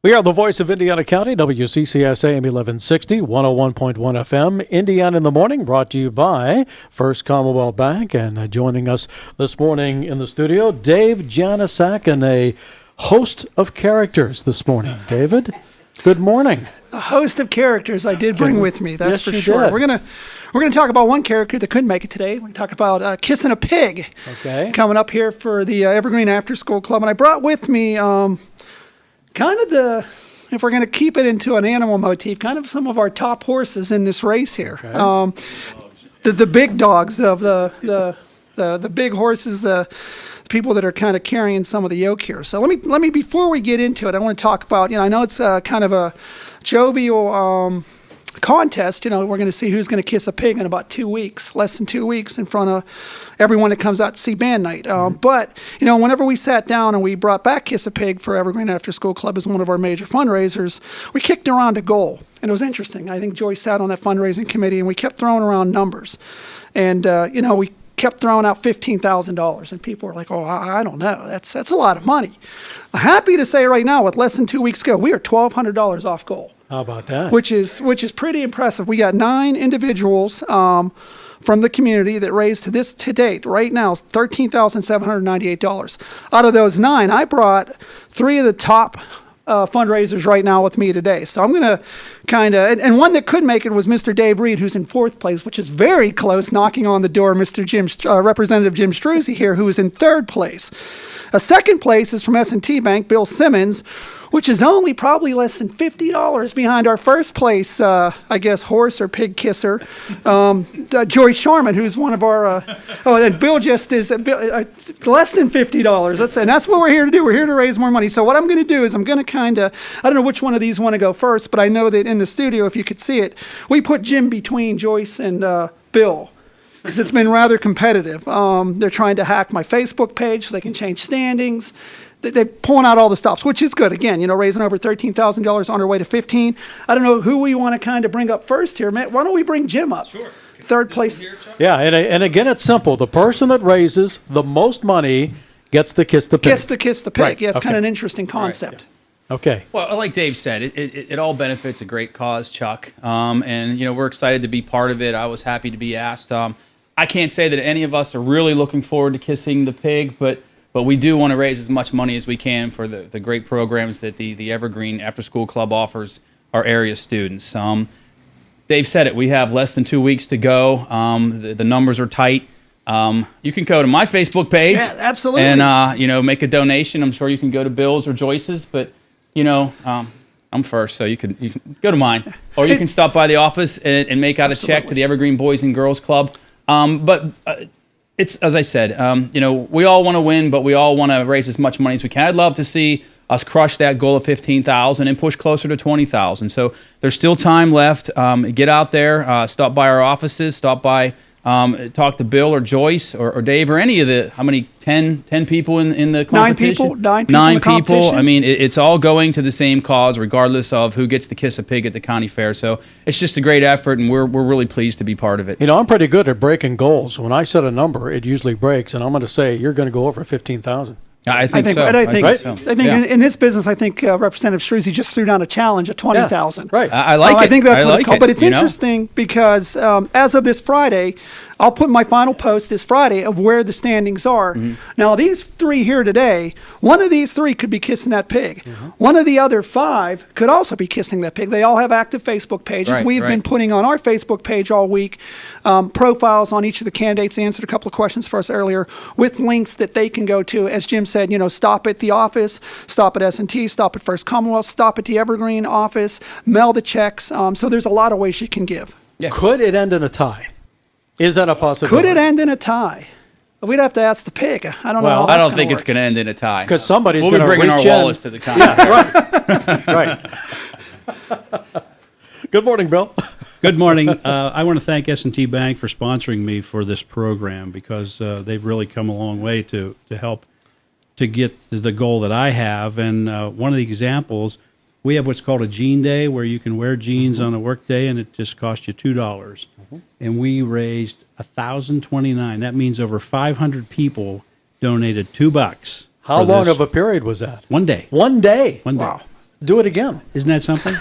We are the voice of Indiana County, WCCS AM 1160, 101.1 FM, Indiana in the Morning, brought to you by First Commonwealth Bank. And joining us this morning in the studio, Dave Janusek, and a host of characters this morning. David, good morning. A host of characters I did bring with me, that's yes, for sure. Did. We're gonna talk about one character that couldn't make it today. We're going to talk about kissing a pig. Okay. Coming up here for the Evergreen After School Club. And I brought with me kind of if we're going to keep it into an animal motif, kind of some of our top horses in this race here. Okay. The big dogs of the big horses, the people that are kind of carrying some of the yoke here. So let me before we get into it, I want to talk about, I know it's kind of a jovial contest. We're going to see who's going to kiss a pig in about 2 weeks, less than 2 weeks, in front of everyone that comes out to see band night. But whenever we sat down and we brought back Kiss a Pig for Evergreen After School Club as one of our major fundraisers, we kicked around a goal, and it was interesting. I think Joyce sat on that fundraising committee, and we kept throwing around numbers, and we kept throwing out $15,000, and people were like, "Oh, I don't know. That's a lot of money." I'm happy to say right now, with less than 2 weeks to go, we are $1,200 off goal. How about that? Which is pretty impressive. We got 9 individuals from the community that raised to date right now $13,798. Out of those 9, I brought 3 of the top fundraisers right now with me today. So I'm going to and one that could make it was Mr. Dave Reed, who's in 4th place, which is very close, knocking on the door, Representative Jim Struzzi here, who is in 3rd place. A 2nd place is from S&T Bank, Bill Simmons, which is only probably less than $50 behind our 1st place, horse or pig kisser, Joyce Sharman, who's one of our, and Bill just is less than $50. And that's what we're here to do. We're here to raise more money. So what I'm going to do is I'm going to I don't know which one of these want to go first, but I know that in the studio, if you could see it, we put Jim between Joyce and Bill, because it's been rather competitive. They're trying to hack my Facebook page so they can change standings. They're pulling out all the stops, which is good. Again, raising over $13,000 on our way to 15. I don't know who we want to kind of bring up first here. Matt, why don't we bring Jim up? Sure. 3rd place. Yeah, and again, it's simple. The person that raises the most money gets to kiss the pig. Kiss the pig. Right. Yeah, it's Okay. kind of an interesting concept. Right, Okay. Well, like Dave said, it all benefits a great cause, Chuck. And we're excited to be part of it. I was happy to be asked. I can't say that any of us are really looking forward to kissing the pig, but we do want to raise as much money as we can for the great programs that the Evergreen After School Club offers our area students. Dave said it. We have less than 2 weeks to go. The numbers are tight. You can go to my Facebook page. Yeah, absolutely. And, make a donation. I'm sure you can go to Bill's or Joyce's, but, I'm first, so you can go to mine. Or you can stop by the office and make out a check to the Evergreen Boys and Girls Club. It's, as I said, we all want to win, but we all want to raise as much money as we can. I'd love to see us crush that goal of 15,000 and push closer to 20,000. So there's still time left. Get out there, stop by our offices, stop by, talk to Bill or Joyce or Dave or any of how many, 10 people in the competition? 9 people in the competition. I mean, it's all going to the same cause, regardless of who gets to kiss a pig at the county fair. So it's just a great effort, and we're really pleased to be part of it. I'm pretty good at breaking goals. When I set a number, it usually breaks, and I'm going to say you're going to go over 15,000. I think so. In this business, I think Representative Struzzi just threw down a challenge of 20,000. Yeah, right. I like it. I think that's what it's called. But it's you interesting because as of this Friday, I'll put my final post this Friday of where the standings are. Mm-hmm. Now, these 3 here today, one of these 3 could be kissing that pig. Mm-hmm. One of the other 5 could also be kissing that pig. They all have active Facebook pages. Right, We've been putting on our Facebook page all week profiles on each of the candidates. Answered a couple of questions for us earlier with links that they can go to. As Jim said, stop at the office, stop at S&T, stop at First Commonwealth, stop at the Evergreen office, mail the checks. So there's a lot of ways you can give. Yeah. Could it end in a tie? Is that a possibility? Could it end in a tie? We'd have to ask the pig. I don't know. Well, I don't think it's going to end in a tie. Because somebody's going to bringing our wallets to the contest. Right. Good morning, Bill. Good morning. I want to thank S&T Bank for sponsoring me for this program because they've really come a long way to help to get the goal that I have. And one of the examples, we have what's called a jean day where you can wear jeans on a work day and it just costs you $2. And we raised $1,029. That means over 500 people donated $2. How long of a period was that? 1 day. 1 day. 1 day. Wow. Do it again. Isn't that something?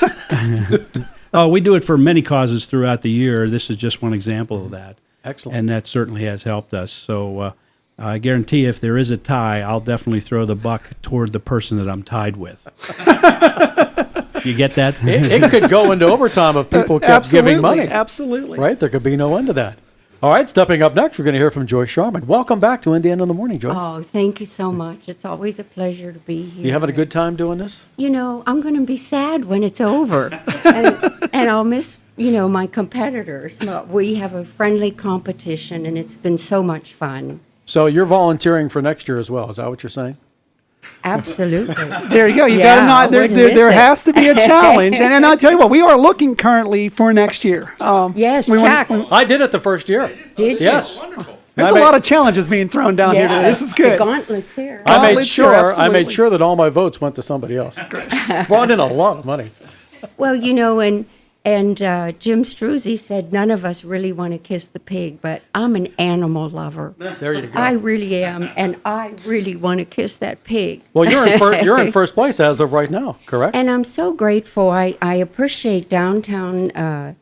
Oh, we do it for many causes throughout the year. This is just one example of that. Excellent. And that certainly has helped us. So I guarantee if there is a tie, I'll definitely throw the buck toward the person that I'm tied with. You get that? It could go into overtime if people kept giving money. Absolutely. Right? There could be no end to that. All right, stepping up next, we're going to hear from Joyce Sharman. Welcome back to Indiana in the Morning, Joyce. Oh, thank you so much. It's always a pleasure to be here. You having a good time doing this? You know, I'm going to be sad when it's over. and I'll miss, my competitors. But we have a friendly competition, and it's been so much fun. So you're volunteering for next year as well. Is that what you're saying? Absolutely. There you go. You Yeah, got to I not. wouldn't There miss it. has to be a challenge, and I'll tell you what, we are looking currently for next year. Yes, we want- Chuck. I did it the first year. Did you? Yes. There's a lot of challenges being thrown down here today. This is The good. gauntlet's here. I made let's hear, sure. I absolutely. made sure that all my votes went to somebody else. Brought in a lot of money. Well, and Jim Struzzi said none of us really want to kiss the pig, but I'm an animal lover. There you go. I really am, and I really want to kiss that pig. Well, you're in first place as of right now, correct? And I'm so grateful. I appreciate downtown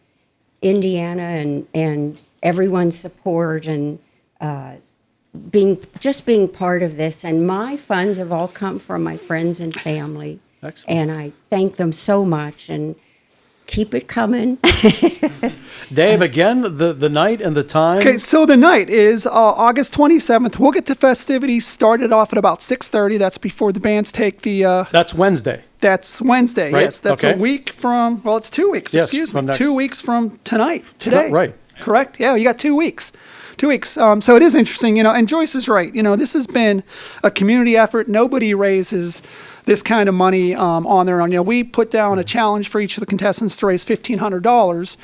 Indiana and everyone's support and being part of this. And my funds have all come from my friends and family. Excellent. And I thank them so much and keep it coming. Dave, again, the night and the time. Okay, so the night is August 27th. We'll get the festivities started off at about 6:30. That's before the bands take the. That's Wednesday. That's Wednesday. Right, Yes, that's okay. a week from. Well, it's 2 weeks. Yes, Excuse from me. next- 2 weeks from tonight. Today. Right. Correct. Yeah, you got 2 weeks. 2 weeks. So it is interesting, and Joyce is right. This has been a community effort. Nobody raises this kind of money on their own. We put down a challenge for each of the contestants to raise $1,500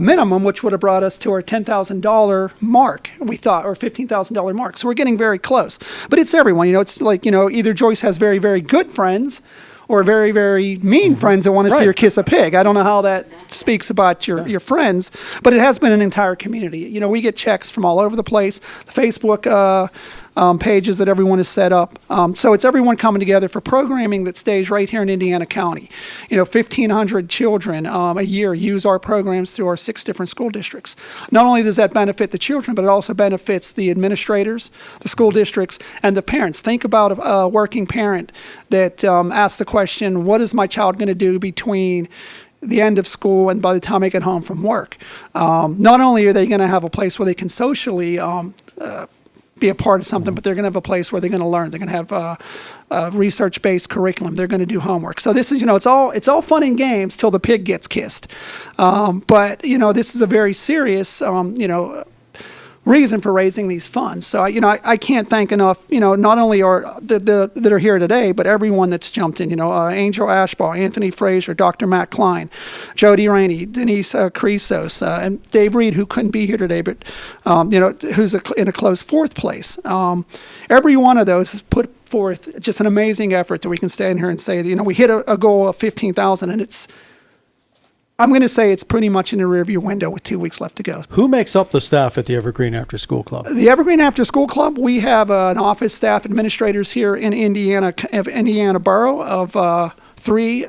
minimum, which would have brought us to our $10,000 mark, we thought, or $15,000 mark. So we're getting very close. But it's everyone. It's like, either Joyce has very, very good friends or very, very mean friends that want to see Right. her kiss a pig. I don't know how that speaks about your friends, but it has been an entire community. We get checks from all over the place, the Facebook pages that everyone has set up. So it's everyone coming together for programming that stays right here in Indiana County. 1,500 children a year use our programs through our 6 different school districts. Not only does that benefit the children, but it also benefits the administrators, the school districts, and the parents. Think about a working parent that asks the question, what is my child going to do between the end of school and by the time I get home from work? Not only are they going to have a place where they can socially be a part of something, but they're going to have a place where they're going to learn. They're going to have a research-based curriculum. They're going to do homework. So this is, it's all fun and games till the pig gets kissed. But this is a very serious, reason for raising these funds. So I can't thank enough. Not only are that are here today, but everyone that's jumped in. Angel Ashbaugh, Anthony Frazier, Dr. Matt Klein, Jody Rainey, Denise Creasos, and Dave Reed, who couldn't be here today, but who's in a close 4th place. Every one of those has put forth just an amazing effort that we can stand here and say that we hit a goal of 15,000, and I'm going to say it's pretty much in the rearview window with 2 weeks left to go. Who makes up the staff at the Evergreen After School Club? The Evergreen After School Club, we have an office staff administrators here in Indiana Borough of three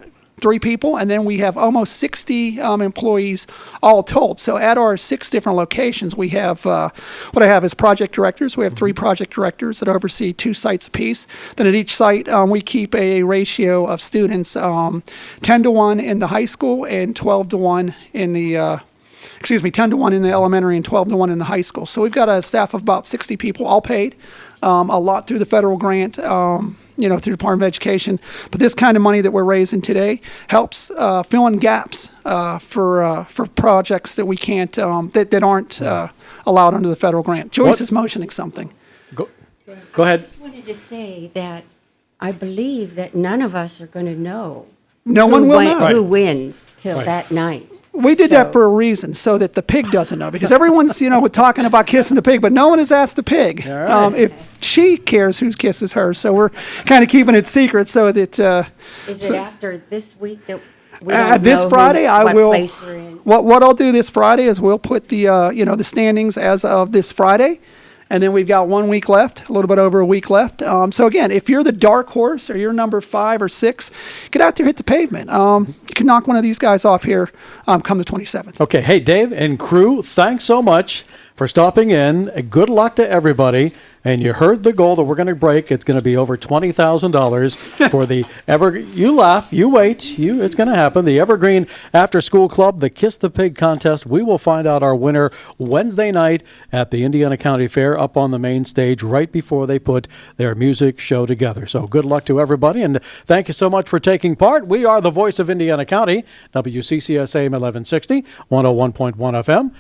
people, and then we have almost 60 employees all told. So at our 6 different locations, we have what I have is project directors. We have 3 project directors that oversee 2 sites apiece. Then at each site, we keep a ratio of students 10-to-1 in the high school and 12-to-1 in the 10-to-1 in the elementary and 12-to-1 in the high school. So we've got a staff of about 60 people, all paid, a lot through the federal grant, through the Department of Education. But this kind of money that we're raising today helps fill in gaps for projects that we can't, that aren't allowed under the federal grant. Joyce is motioning something. Go ahead. I just wanted to say that I believe that none of us are going to know No one will know. who wins till that night. We did that for a reason, so that the pig doesn't know. Because everyone's, talking about kissing the pig, but no one has asked the pig if she cares who kisses her. So we're kind of keeping it secret so that. Is it after this week that we don't this know Friday, what place we're in? What I'll do this Friday is we'll put the the standings as of this Friday. And then we've got 1 week left, a little bit over a week left. So again, if you're the dark horse or you're number 5 or 6, get out there, hit the pavement. You can knock one of these guys off here come the 27th. Okay. Hey, Dave and crew, thanks so much for stopping in. Good luck to everybody. And you heard the goal that we're going to break. It's going to be over $20,000 for the you laugh, you wait, it's going to happen. The Evergreen After School Club, the Kiss the Pig contest. We will find out our winner Wednesday night at the Indiana County Fair up on the main stage right before they put their music show together. So good luck to everybody, and thank you so much for taking part. We are the voice of Indiana County, WCCS AM 1160, 101.1 FM.